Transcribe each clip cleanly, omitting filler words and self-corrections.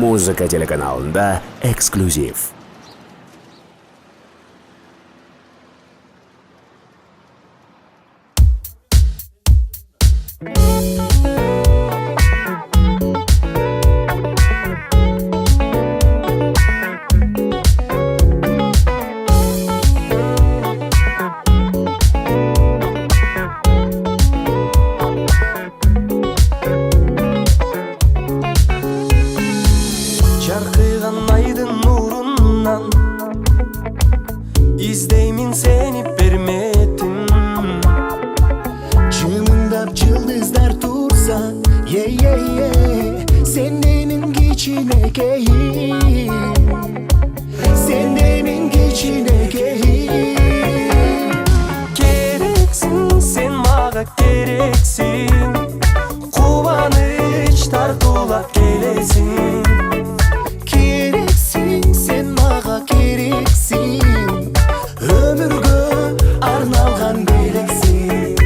Музыка телеканалында эксклюзив. Жарқыған айдың нұрынан іздеймін сені бермедім. Жылыңдап жылдыздар турса, сендеймін кичинекейim, сендеймін кичинекейим. Керексің, сен маға керексің, қуаныш тартулап келесің. Керексің, сен маға керексің, өмірге арналған белексің.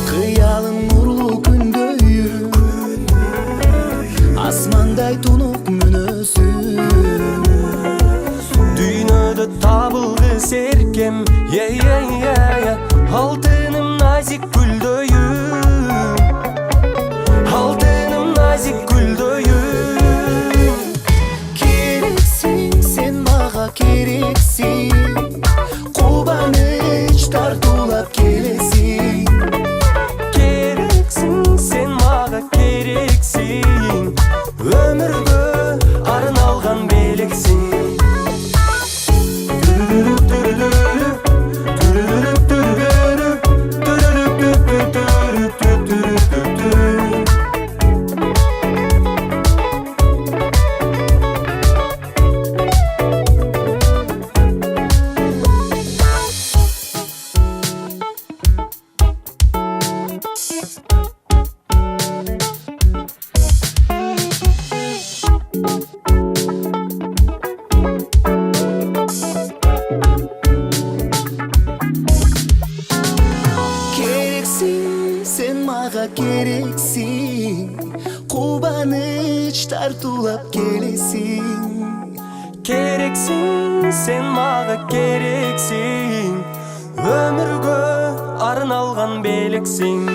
Қиялым нұрлы күндейі, асмандай тұнық мүнөсің. Дүйнөдө табылды серкем, алтыным назик гүлдөйүм, алтыным назик гүлдөйүм. Керексің, сен маға керексің, қубаныш тартулап келесің. Керексің, сен маға керексің, өмірге арналған белексің. Керексің, сен маға керексің, қубаныш тартулап келесің. Керексің, сен маға керексің, өмірге арналған белексің.